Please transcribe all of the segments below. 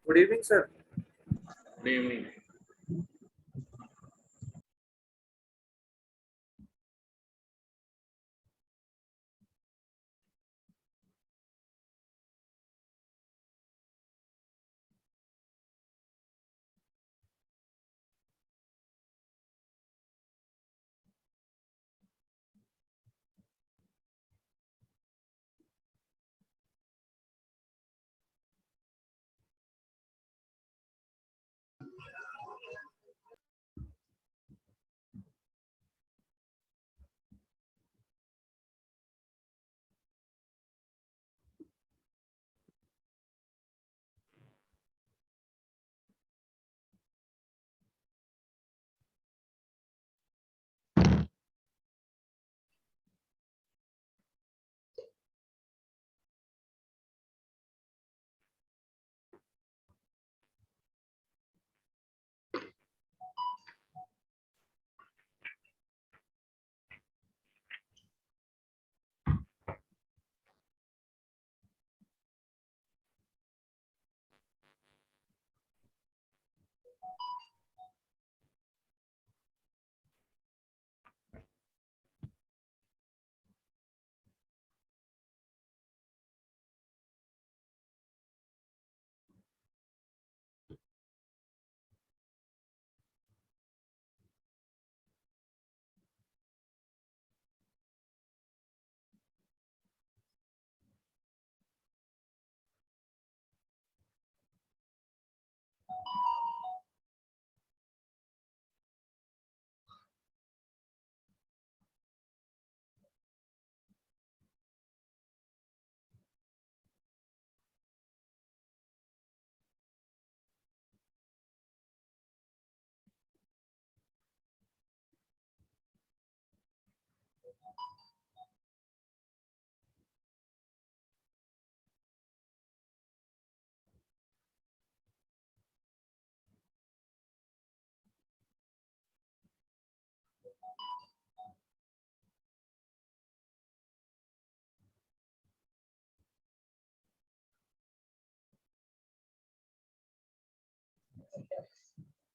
Good evening, sir. Good evening.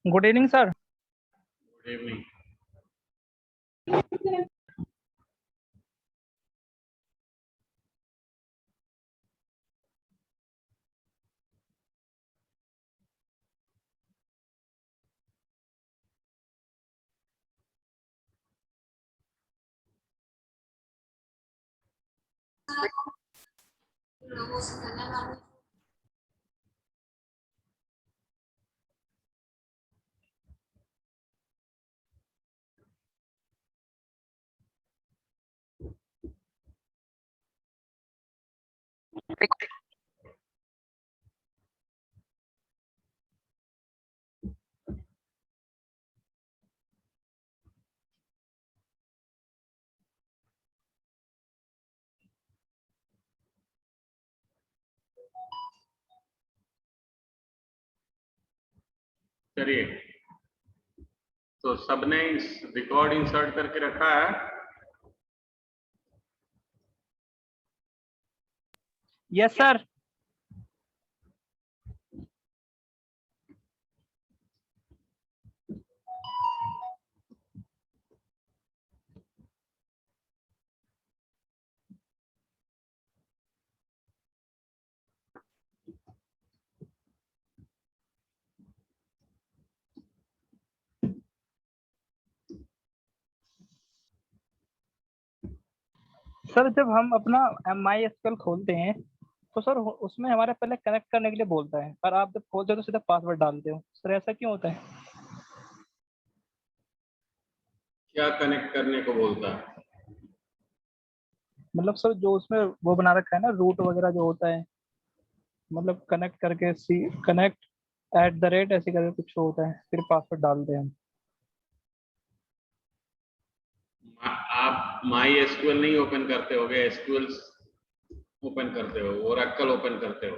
Good evening, sir. Good evening. चलिए, तो सबने इस रिकॉर्ड इंसर्ट करके रखा है? Yes, sir. सर जब हम अपना MySQL खोलते हैं तो सर उसमें हमारे पहले कनेक्ट करने के लिए बोलता है, पर आप जब खोलते हो तो सीधा पासवर्ड डालते हो। सर ऐसा क्यों होता है? क्या कनेक्ट करने को बोलता है? मतलब सर जो उसमें वो बना रखा है ना, रूट वगैरह जो होता है, मतलब कनेक्ट करके कनेक्ट @ ऐसे करके कुछ होता है, फिर पासवर्ड डालते हैं हम। आप माई एसक्यूएल नहीं ओपन करते होगे, एसक्यूएल ओपन करते हो, ओरेकल ओपन करते हो।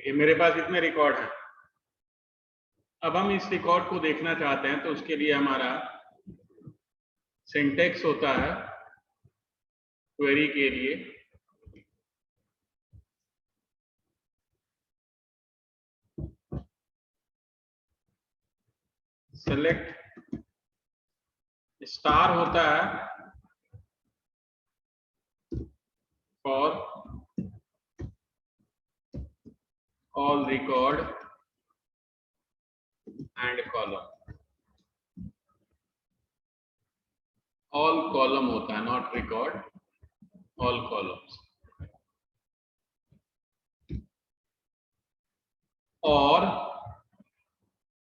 देखिए मेरे पास इतने रिकॉर्ड हैं। अब हम इस रिकॉर्ड को देखना चाहते हैं, तो उसके लिए हमारा सिंटेक्स होता है क्वेरी के लिए सेलेक्ट स्टार होता है for all record and column. All column होता है, नॉट रिकॉर्ड, ऑल कॉलम्स। और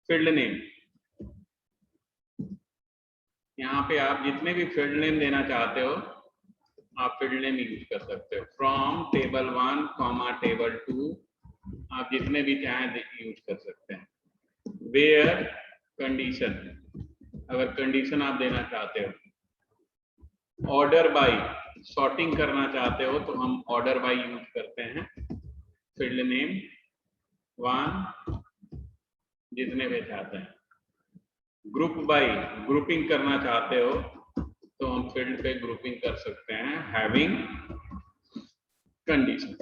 फील्ड नेम, यहाँ पे आप जितने भी फील्ड नेम देना चाहते हो आप फील्ड नेम यूज कर सकते हो। फ्रॉम टेबल 1 कॉमा टेबल 2 आप जितने भी चाहें यूज कर सकते हैं। वेयर कंडीशन, अगर कंडीशन आप देना चाहते हो। ऑर्डर बाय, सॉर्टिंग करना चाहते हो तो हम ऑर्डर बाय यूज करते हैं। फील्ड नेम 1 जितने भी चाहते हैं। ग्रुप बाय, ग्रुपिंग करना चाहते हो तो हम फील्ड पे ग्रुपिंग कर सकते हैं। हैविंग कंडीशन,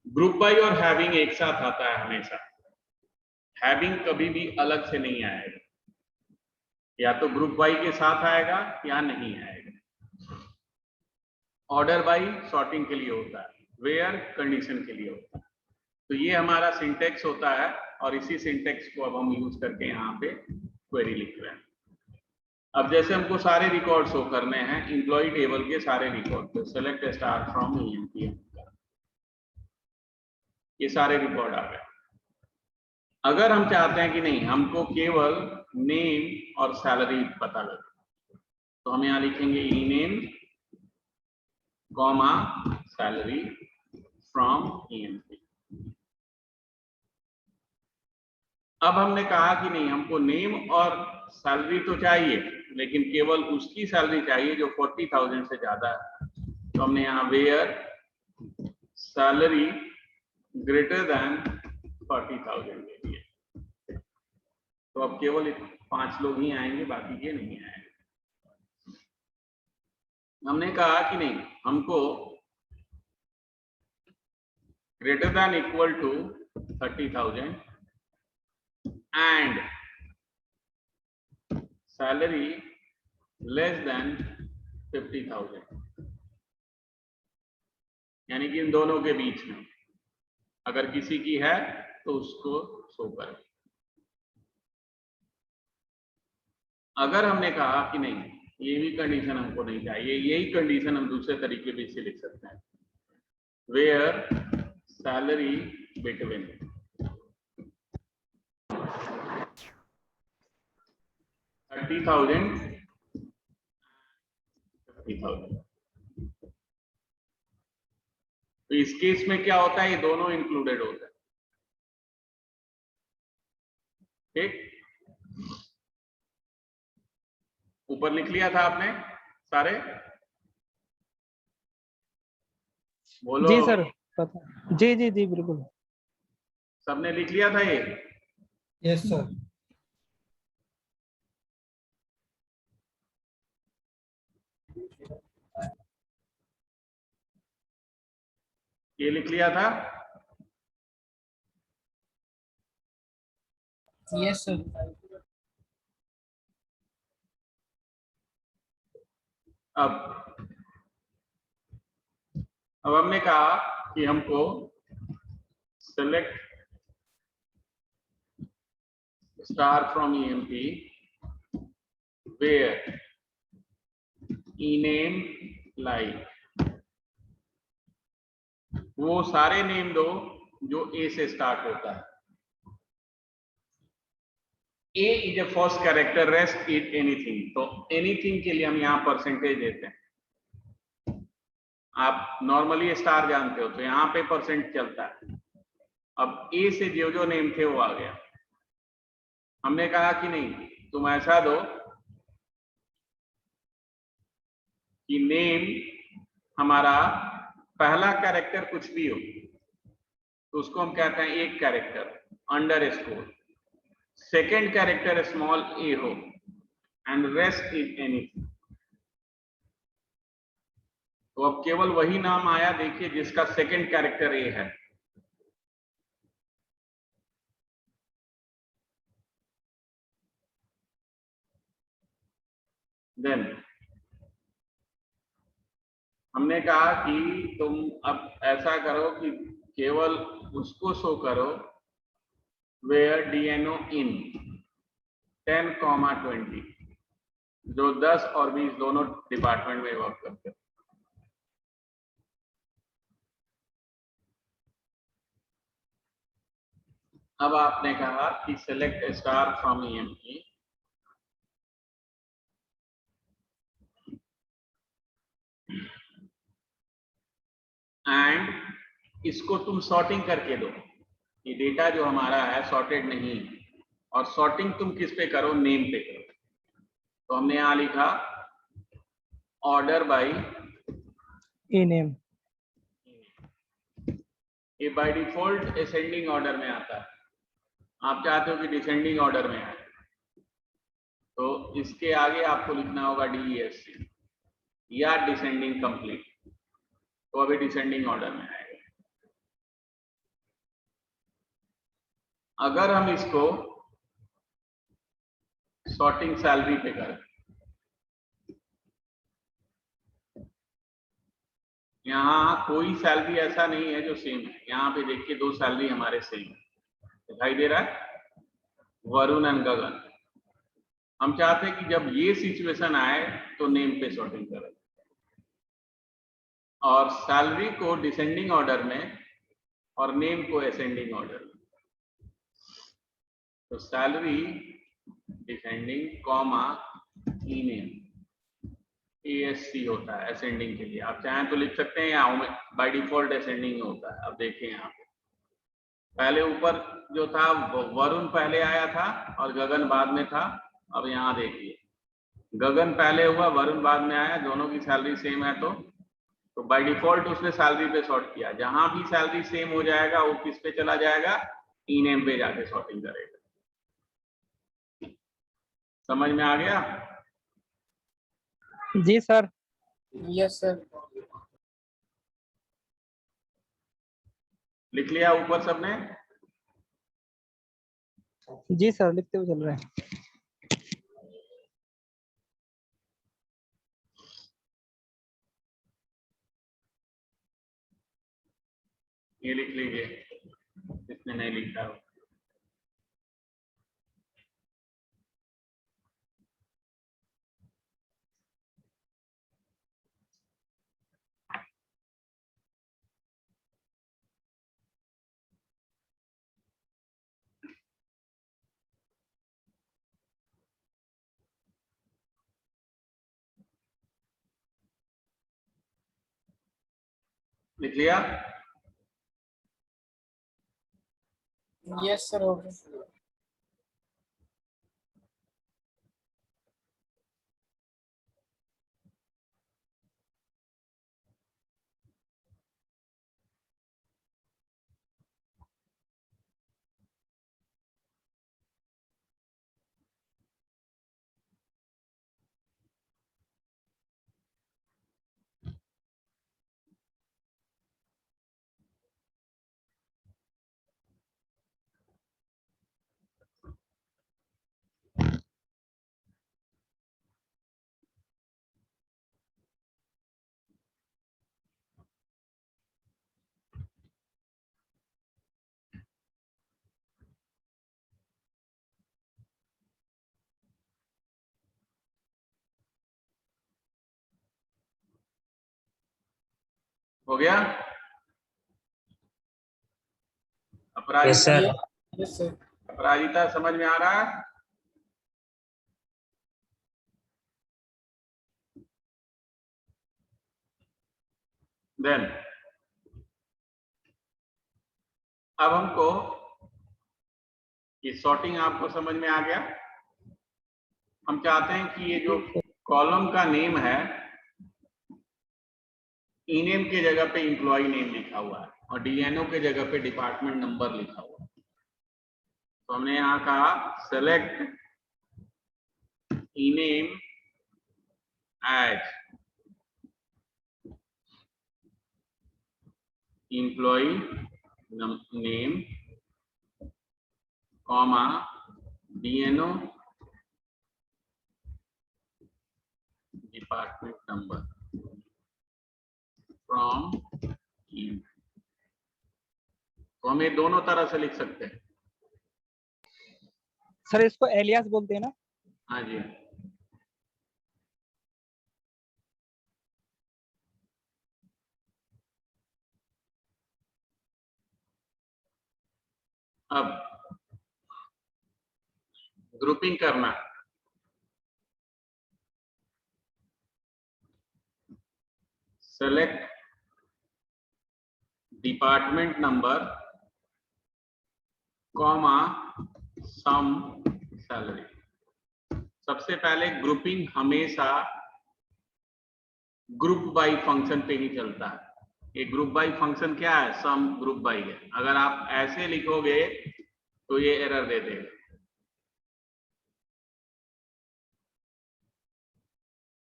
ग्रुप बाय और हैविंग एक साथ आता है हमेशा। हैविंग कभी भी अलग से नहीं आएगा, या तो ग्रुप बाय के साथ आएगा या नहीं आएगा। ऑर्डर बाय सॉर्टिंग के लिए होता है, वेयर कंडीशन के लिए होता है। तो ये हमारा सिंटेक्स होता है और इसी सिंटेक्स को अब हम यूज करके यहाँ पे क्वेरी लिख रहे हैं। अब जैसे हमको सारे रिकॉर्ड शो करने हैं, एम्प्लॉय टेबल के सारे रिकॉर्ड, तो सेलेक्ट स्टार फ्रॉम EMP, ये सारे रिकॉर्ड आ गए। अगर हम चाहते हैं कि नहीं हमको केवल नेम और सैलरी पता लगे, तो हम यहाँ लिखेंगे e name comma salary from EMP। अब हमने कहा कि नहीं हमको नेम और सैलरी तो चाहिए, लेकिन केवल उसकी सैलरी चाहिए जो 40,000 से ज्यादा है। तो हमने यहाँ वेयर सैलरी ग्रेटर देन 40,000 ले लिया। तो अब केवल 5 लोग ही आएंगे, बाकी के नहीं आएंगे। हमने कहा कि नहीं हमको greater than equal to 30,000 and salary less than 50,000, यानी कि इन दोनों के बीच में अगर किसी की है तो उसको शो करें। अगर हमने कहा कि नहीं ये भी कंडीशन हमको नहीं चाहिए, यही कंडीशन हम दूसरे तरीके भी से लिख सकते हैं। Where salary between 30,000 50,000। तो इस केस में क्या होता है, ये दोनों इंक्लूडेड होता है। ठीक, ऊपर लिख लिया था आपने सारे, बोलो। जी सर पता, जी जी जी बिल्कुल। सबने लिख लिया था ये? Yes sir. ये लिख लिया था? Yes sir. अब हमने कहा कि हमको select star from EMP where e name like, वो सारे नेम दो जो ए से स्टार्ट होता है। A is A first character, rest is anything. तो एनीथिंग के लिए हम यहाँ परसेंटेज देते हैं। आप नॉर्मली स्टार जानते हो तो यहाँ पे परसेंट चलता है। अब ए से जो जो नेम थे वो आ गया। हमने कहा कि नहीं तुम ऐसा दो कि नेम हमारा पहला कैरेक्टर कुछ भी हो, तो उसको हम कहते हैं एक character underscore, second character small a हो एंड रेस्ट इज एनीथिंग। तो अब केवल वही नाम आया देखिए जिसका सेकेंड कैरेक्टर ए है। देन हमने कहा कि तुम अब ऐसा करो कि केवल उसको शो करो वेयर डीएनओ इन 10,20 जो 10 और 20 दोनों डिपार्टमेंट में वर्क करते हैं। अब आपने कहा कि select star from EME, and इसको तुम सॉर्टिंग करके दो। ये डेटा जो हमारा है सॉर्टेड नहीं, और सॉर्टिंग तुम किस पे करो, नेम पे करो। तो हमने यहां लिखा ऑर्डर बाय ए नेम। ये बाय डिफॉल्ट असेंडिंग ऑर्डर में आता है, आप चाहते हो कि डिसेंडिंग ऑर्डर में आए तो इसके आगे आपको लिखना होगा DESC या डिसेंडिंग कंप्लीट, तो अभी डिसेंडिंग ऑर्डर में आएगा। अगर हम इसको सॉर्टिंग सैलरी पे करें, यहाँ कोई सैलरी ऐसा नहीं है जो सेम है। यहाँ पे देखिए दो सैलरी हमारे सेम है, दिखाई दे रहा है, वरुण एंड गगन। हम चाहते हैं कि जब ये सिचुएशन आए तो नेम पे सॉर्टिंग करें और सैलरी को डिसेंडिंग ऑर्डर में और नेम को असेंडिंग ऑर्डर में। तो सैलरी डिसेंडिंग कॉमा ई नेम ASC होता है असेंडिंग के लिए। आप चाहें तो लिख सकते हैं, यहाँ बाय डिफॉल्ट असेंडिंग होता है। अब देखिए यहाँ पे पहले ऊपर जो था वरुण पहले आया था और गगन बाद में था। अब यहाँ देखिए गगन पहले हुआ, वरुण बाद में आया, दोनों की सैलरी सेम है तो बाय डिफॉल्ट उसने सैलरी पे सॉर्ट किया। जहां भी सैलरी सेम हो जाएगा वो किस पे चला जाएगा, ई नेम पे जाके सॉर्टिंग करेगा। समझ में आ गया? जी सर। Yes sir. लिख लिया ऊपर सबने? जी सर, लिखते हुए चल रहे हैं। ये लिख लीजिए जिसने नहीं लिखा हो। लिख लिया? यस सर, हो गया। हो गया? Yes sir. Yes sir. Aparajita समझ में आ रहा है? देन अब हमको ये सॉर्टिंग आपको समझ में आ गया। हम चाहते हैं कि ये जो कॉलम का नेम है ईनेम के जगह पे एम्प्लॉय नेम लिखा हुआ है और डीएनओ के जगह पे डिपार्टमेंट नंबर लिखा हुआ है। तो हमने यहाँ कहा select ename as employee name comma DNO department number from team. तो हम ये दोनों तरह से लिख सकते हैं। सर इसको एलियास बोलते हैं ना? हाँ जी। अब ग्रुपिंग करना, सेलेक्ट डिपार्टमेंट नंबर कॉमा सम सैलरी। सबसे पहले ग्रुपिंग हमेशा ग्रुप बाई फंक्शन पे ही चलता है। ये ग्रुप बाई फंक्शन क्या है? सम ग्रुप बाई है। अगर आप ऐसे लिखोगे तो ये एरर दे देगा।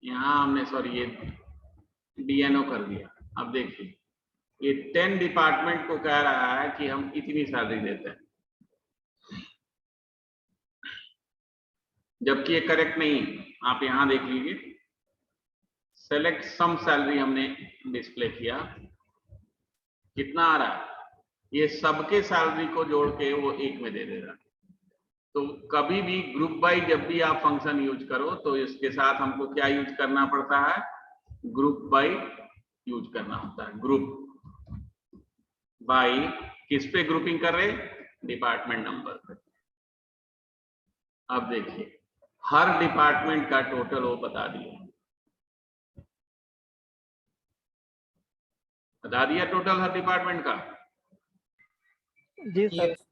यहां हमने सॉरी ये डीएनओ कर दिया। अब देखिए ये 10 डिपार्टमेंट को कह रहा है कि हम इतनी सैलरी देते हैं, जबकि ये करेक्ट नहीं। आप यहां देख लीजिए, सेलेक्ट सम सैलरी हमने डिस्प्ले किया, कितना आ रहा है? ये सबके सैलरी को जोड़ के वो एक में दे देगा। तो कभी भी ग्रुप बाई जब भी आप फंक्शन यूज करो तो इसके साथ हमको क्या यूज करना पड़ता है? ग्रुप बाई यूज करना होता है। ग्रुप बाई किस पे ग्रुपिंग कर रहे? डिपार्टमेंट नंबर पे। अब देखिए हर डिपार्टमेंट का टोटल वो बता दिया टोटल हर डिपार्टमेंट का। जी सर। यस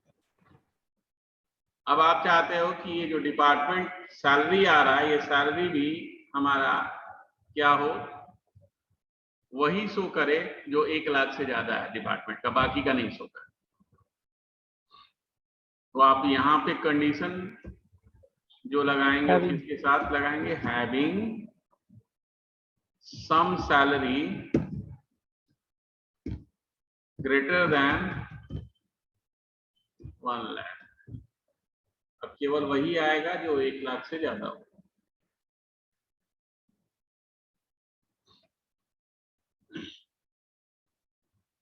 अब आप चाहते हो कि ये जो डिपार्टमेंट सैलरी आ रहा है ये सैलरी भी हमारा क्या हो? वही शो करे जो 1 लाख से ज्यादा है डिपार्टमेंट का, बाकी का नहीं शो करे। तो आप यहाँ पे कंडीशन जो लगाएंगे किसके साथ लगाएंगे? Having some salary greater than 1 lakh. अब केवल वही आएगा जो 1 लाख से ज्यादा हो।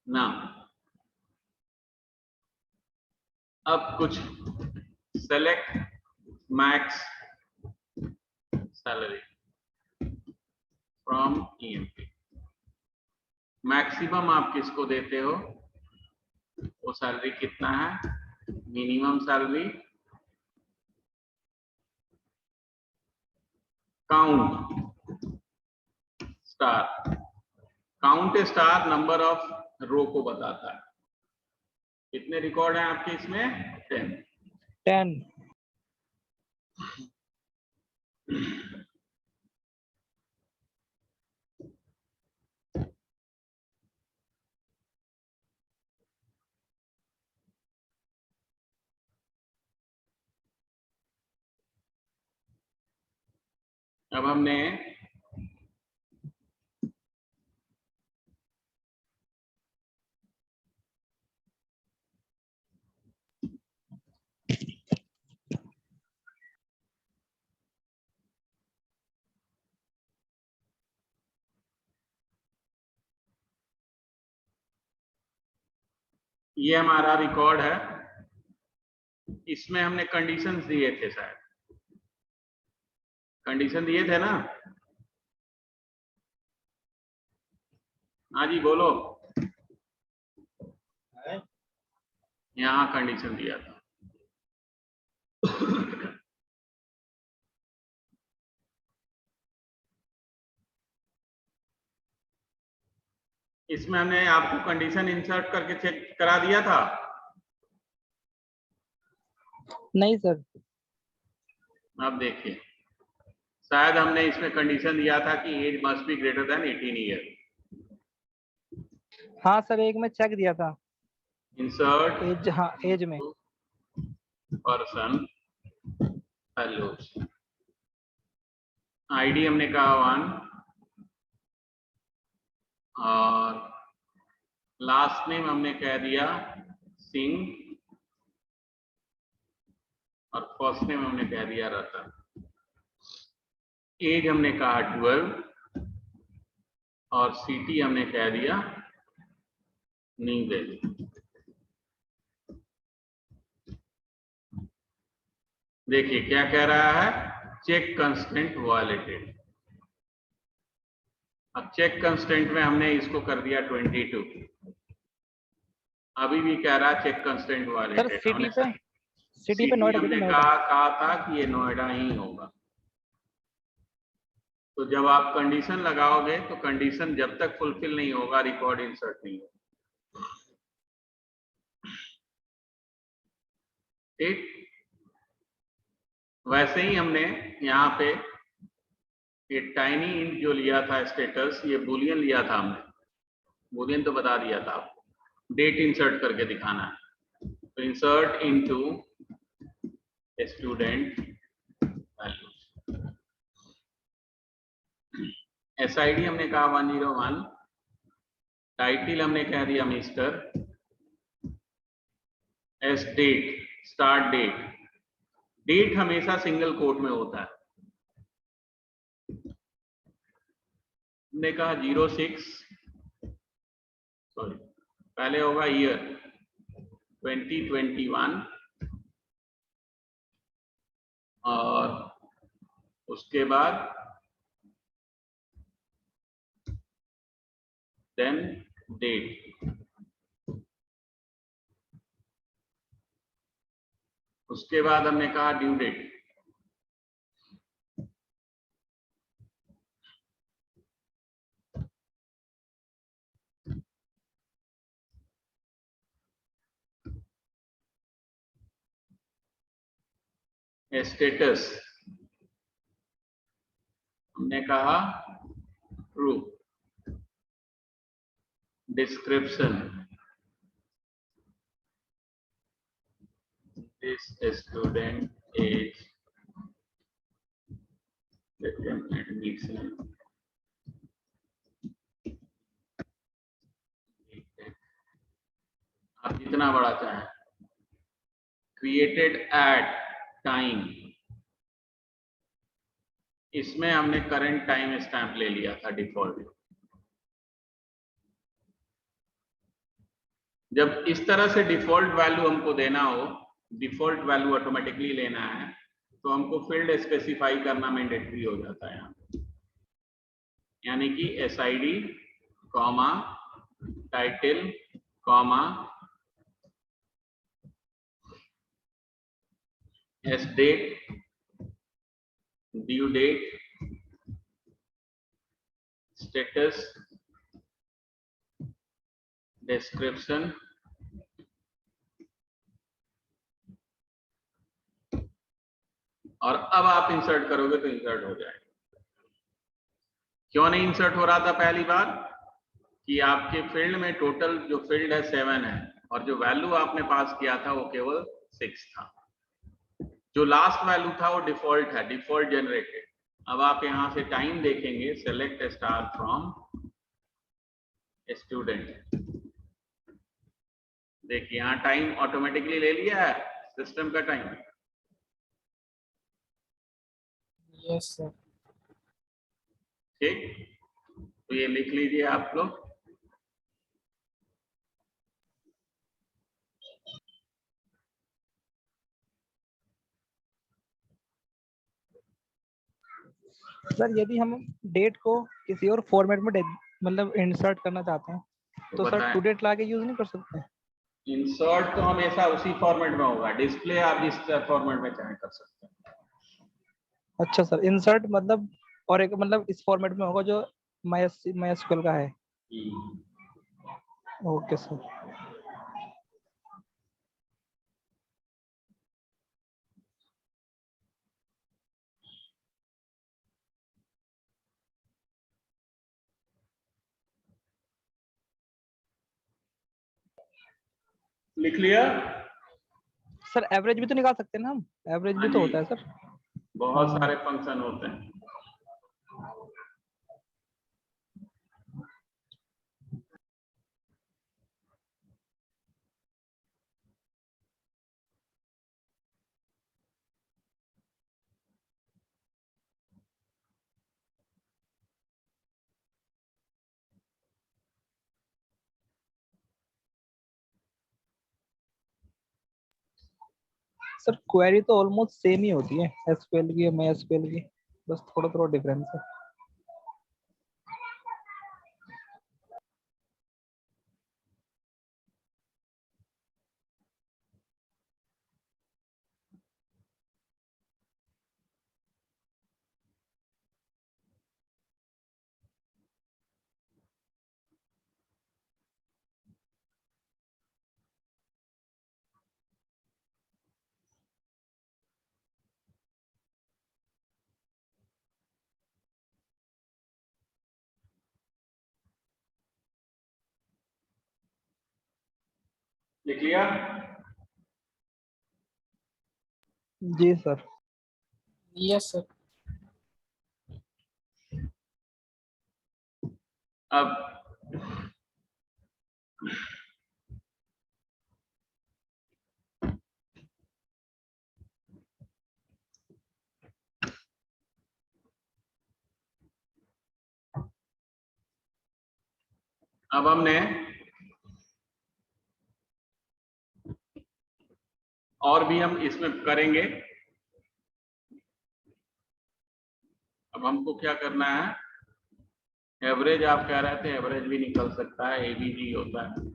ना अब कुछ select max salary from EMP. Maximum आप किसको देते हो? वो सैलरी कितना है? Minimum salary count star. Count star number of row को बताता है। कितने रिकॉर्ड हैं आपके इसमें? 10। अब हमने ये हमारा रिकॉर्ड है, इसमें हमने कंडीशंस दिए थे। शायद कंडीशन दिए थे ना? हाँ जी बोलो। यहाँ कंडीशन दिया था। इसमें हमने आपको कंडीशन इंसर्ट करके चेक करा दिया था? नहीं सर। अब देखिए शायद हमने इसमें कंडीशन दिया था कि age must be greater than 18 year. हाँ सर, एक में चेक दिया था इंसर्ट एज, हाँ एज में। पर्सन वैल्यूज, आईडी हमने कहा 1 और लास्ट नेम हमने कह दिया सिंह और फर्स्ट नेम हमने कह दिया रतन। एज हमने कहा 12 और सिटी हमने कह दिया न्यू दिल्ली। देखिए क्या कह रहा है, चेक कंस्टेंट वायलेटेड। अब चेक कंस्टेंट में हमने इसको कर दिया 22, अभी भी कह रहा है check constraint sir violated. City पे नोएडा हमने कितना कहा था कि ये नोएडा ही होगा। तो जब आप कंडीशन लगाओगे तो कंडीशन जब तक फुलफिल नहीं होगा रिकॉर्ड इंसर्ट नहीं होगा। ठीक, वैसे ही हमने यहाँ पे ये टाइनी इंट जो लिया था स्टेटस, ये बुलियन लिया था हमने, बुलियन तो बता दिया था आपको, डेट इंसर्ट करके दिखाना है। तो insert into student values, SID हमने कहा 101, टाइटल हमने कह दिया mister, S date start date, date हमेशा सिंगल कोट में होता है। हमने कहा 06, सॉरी पहले होगा ईयर 2021 और उसके बाद देन डेट, उसके बाद हमने कहा ड्यू डेट, स्टेटस हमने कहा true, description this student is admission, आप जितना बड़ा चाहें, क्रिएटेड एट टाइम, इसमें हमने करंट टाइम स्टैम्प ले लिया था डिफॉल्ट। जब इस तरह से डिफॉल्ट वैल्यू हमको देना हो, डिफॉल्ट वैल्यू ऑटोमेटिकली लेना है, तो हमको फील्ड स्पेसिफाई करना मैंडेटरी हो जाता है यहाँ, यानी कि SID comma title comma S date due date status description और अब आप इंसर्ट करोगे तो इंसर्ट हो जाएगा। क्यों नहीं इंसर्ट हो रहा था? पहली बार कि आपके फील्ड में टोटल जो फील्ड है 7 है और जो वैल्यू आपने पास किया था वो केवल 6 था। जो लास्ट वैल्यू था वो डिफॉल्ट है, डिफॉल्ट जनरेटेड। अब आप यहां से टाइम देखेंगे, सेलेक्ट स्टार फ्रॉम स्टूडेंट, देखिए यहाँ टाइम ऑटोमेटिकली ले लिया है सिस्टम का टाइम। Yes sir. ठीक, तो ये लिख लीजिए आप लोग। सर यदि हम डेट को किसी और फॉर्मेट में मतलब इंसर्ट करना चाहते हैं तो सर टू डेट लाके यूज नहीं कर सकते? इंसर्ट तो हमेशा उसी फॉर्मेट में होगा, डिस्प्ले आप जिस फॉर्मेट में चाहे कर सकते हैं। अच्छा सर, इंसर्ट मतलब और एक मतलब इस फॉर्मेट में होगा जो MySQL का है। Okay sir. लिख लिया? सर एवरेज भी तो निकाल सकते हैं ना हम, एवरेज भी हाँ तो जी। होता है सर। बहुत हाँ। सारे फंक्शन होते हैं। सर क्वेरी तो ऑलमोस्ट सेम ही होती है एसक्यूएल की, मैं एसक्यूएल की, बस थोड़ा थोड़ा डिफरेंस है। लिख लिया? जी सर। Yes sir. अब हमने और भी हम इसमें करेंगे। अब हमको क्या करना है, एवरेज आप कह रहे थे, एवरेज भी निकल सकता है, एबीजी होता है।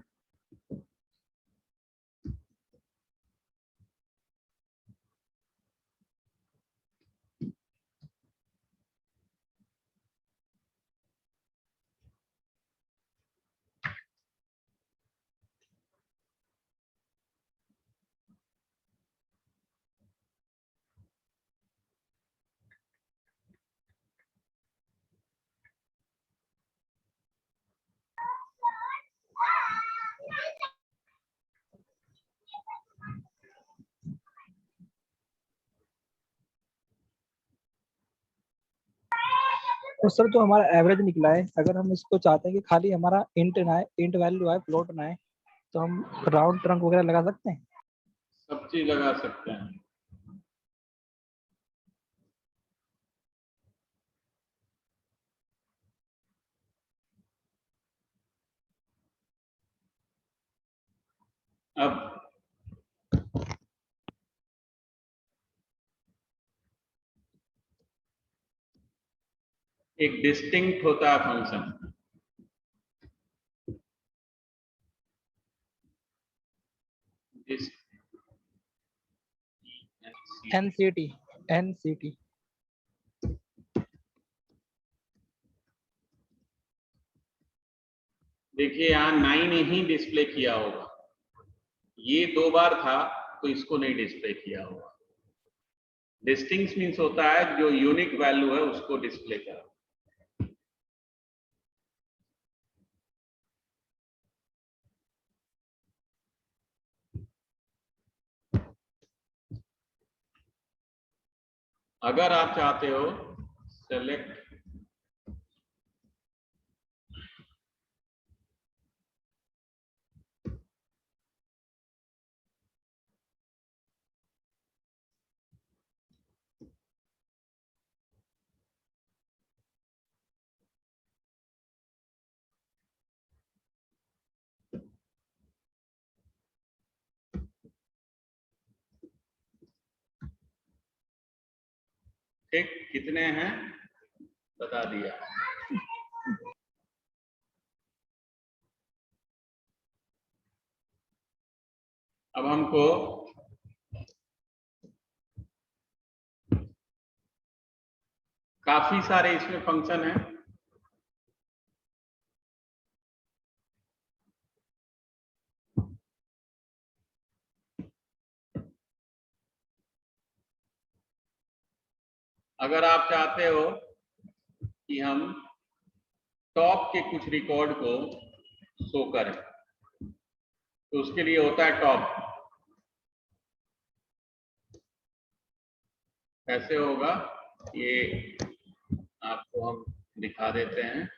तो सर जो हमारा एवरेज निकला है, अगर हम इसको चाहते हैं कि खाली हमारा इंट ना आए, इंट वैल्यू आए, फ्लोट ना आए, तो हम राउंड ट्रंक वगैरह लगा सकते हैं। सब चीज लगा सकते हैं। अब एक डिस्टिंक्ट होता है फंक्शन, एनसीटी, एनसीटी। देखिए यहाँ 9 ही डिस्प्ले किया होगा, ये 2 बार था तो इसको नहीं डिस्प्ले किया होगा। डिस्टिंक्ट मीन्स होता है जो यूनिक वैल्यू है उसको डिस्प्ले करा। अगर आप चाहते हो सेलेक्ट ठीक, कितने हैं बता दिया। अब हमको काफी सारे इसमें फंक्शन हैं। अगर आप चाहते हो कि हम टॉप के कुछ रिकॉर्ड को शो करें, तो उसके लिए होता है टॉप। कैसे होगा ये आपको हम दिखा देते हैं।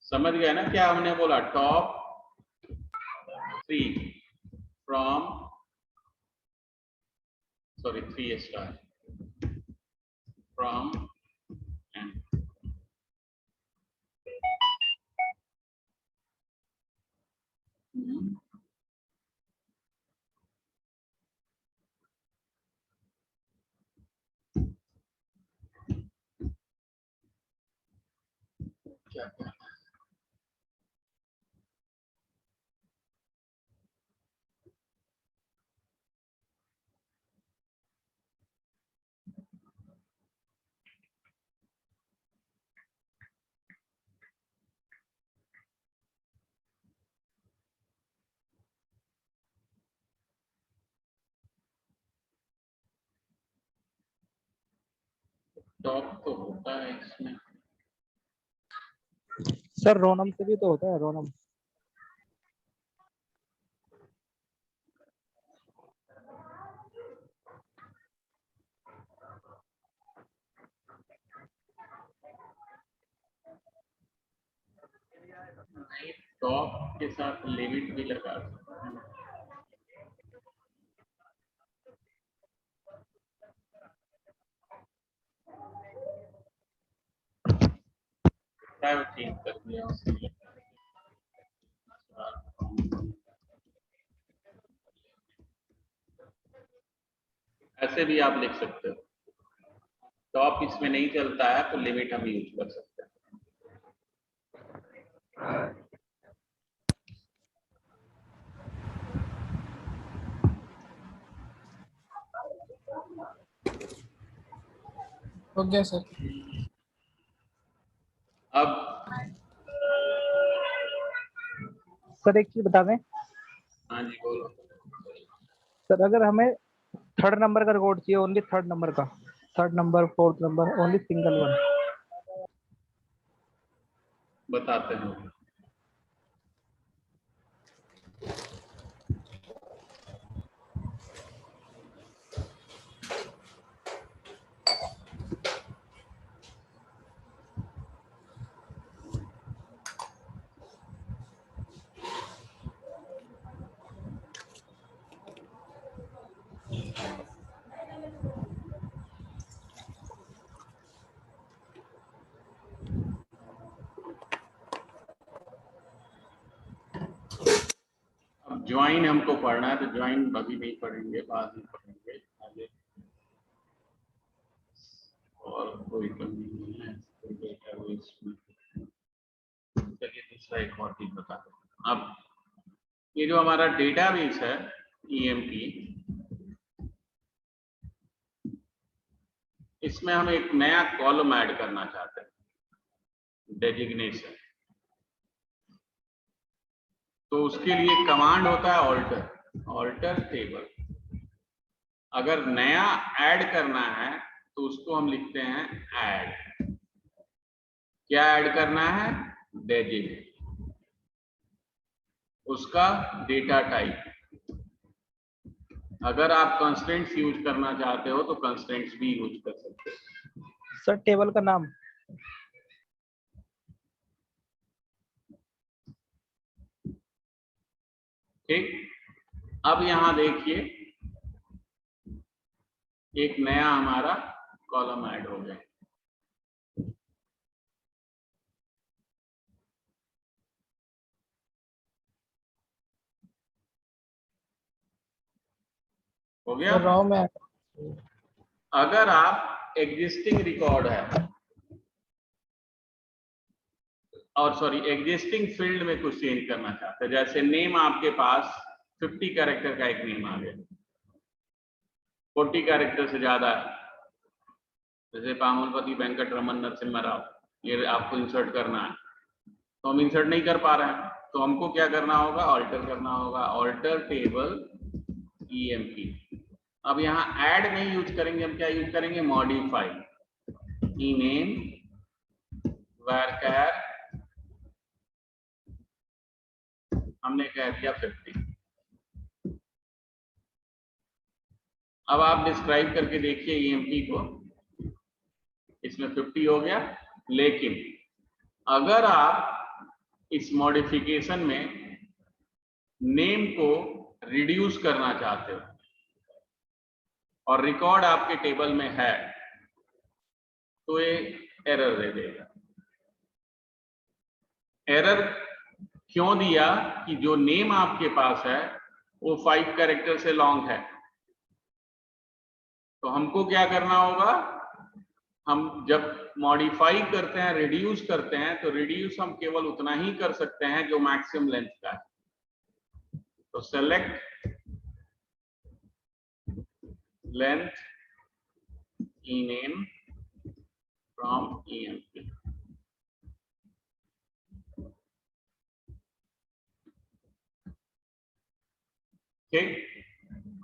समझ गए ना क्या हमने बोला? Top 3 from, sorry 3 star from and. क्या क्या टॉप तो होता है इसमें। सर रोनम से भी तो होता है, रोनम। टॉप के साथ लिमिट भी लगा सकते हैं। चेंज कर दिया उसने। ऐसे भी आप लिख सकते हो। टॉप इसमें नहीं चलता है तो लिमिट हम यूज कर सकते हैं। हो गया सर। अब सर एक चीज बता दें हाँ जी बोलो। सर, अगर हमें थर्ड नंबर का रिकॉर्ड चाहिए, ओनली थर्ड नंबर का, third number, fourth number, only single one. बताते हैं। अब ज्वाइन हमको पढ़ना है तो ज्वाइन अभी नहीं पढ़ेंगे, बाद में पढ़ेंगे आगे। और कोई कमी नहीं है, कोई डेटाबेस में। चलिए दूसरा एक और चीज बता दो। अब ये जो हमारा डेटाबेस है ईएमपी, इसमें हम एक नया कॉलम ऐड करना चाहते हैं, डेजिग्नेशन। तो उसके लिए कमांड होता है ऑल्टर, ऑल्टर टेबल। अगर नया ऐड करना है तो उसको हम लिखते हैं ऐड। क्या ऐड करना है? डेजिग्नेट। उसका डेटा टाइप। अगर आप कंस्ट्रेंट्स यूज करना चाहते हो तो कंस्ट्रेंट्स भी यूज कर सकते हो। सर टेबल का नाम? ठीक। अब यहां देखिए एक नया हमारा कॉलम ऐड हो गया। हो गया। सर रॉ में अगर आप एग्जिस्टिंग रिकॉर्ड है और सॉरी एग्जिस्टिंग फील्ड में कुछ चेंज करना चाहते हैं, जैसे नेम आपके पास 50 कैरेक्टर का एक नेम आ गया, 40 कैरेक्टर से ज्यादा है, जैसे पामुलपति वेंकट रमन नरसिम्हा राव, ये आपको इंसर्ट करना है तो हम इंसर्ट नहीं कर पा रहे हैं, तो हमको क्या करना होगा? ऑल्टर करना होगा। Alter table EMP. अब यहाँ ऐड नहीं यूज करेंगे, हम क्या यूज करेंगे? मॉडिफाई। ई नेम varchar हमने कह दिया 50। अब आप डिस्क्राइब करके देखिए ईएमपी को, इसमें 50 हो गया। लेकिन अगर आप इस मॉडिफिकेशन में नेम को रिड्यूस करना चाहते हो और रिकॉर्ड आपके टेबल में है तो ये एरर दे देगा। एरर क्यों दिया? कि जो नेम आपके पास है वो 5 कैरेक्टर से लॉन्ग है। तो हमको क्या करना होगा, हम जब मॉडिफाई करते हैं, रिड्यूस करते हैं, तो रिड्यूस हम केवल उतना ही कर सकते हैं जो मैक्सिमम लेंथ का है। तो select length ename from EMP। ठीक,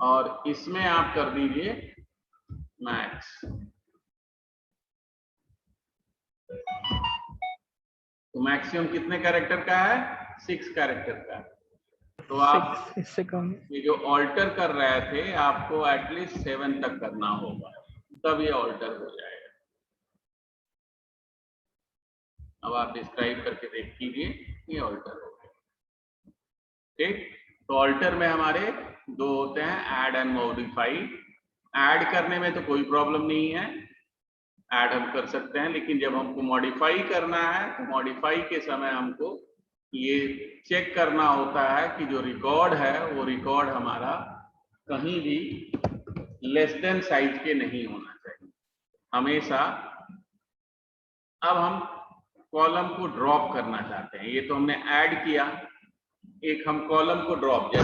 और इसमें आप कर दीजिए मैक्स। तो मैक्सिमम कितने कैरेक्टर का है? 6 कैरेक्टर का है। तो आप इससे कम। ये जो ऑल्टर कर रहे थे आपको एटलीस्ट 7 तक करना होगा, तब ये ऑल्टर हो जाएगा। अब आप डिस्क्राइब करके देख लीजिए, ये ऑल्टर हो गया। ठीक, तो ऑल्टर में हमारे 2 होते हैं, ऐड एंड मॉडिफाई। ऐड करने में तो कोई प्रॉब्लम नहीं है, ऐड हम कर सकते हैं, लेकिन जब हमको मॉडिफाई करना है तो मॉडिफाई के समय हमको ये चेक करना होता है कि जो रिकॉर्ड है वो रिकॉर्ड हमारा कहीं भी लेस देन साइज के नहीं होना चाहिए हमेशा। अब हम कॉलम को ड्रॉप करना चाहते हैं, ये तो हमने ऐड किया, एक हम कॉलम को ड्रॉप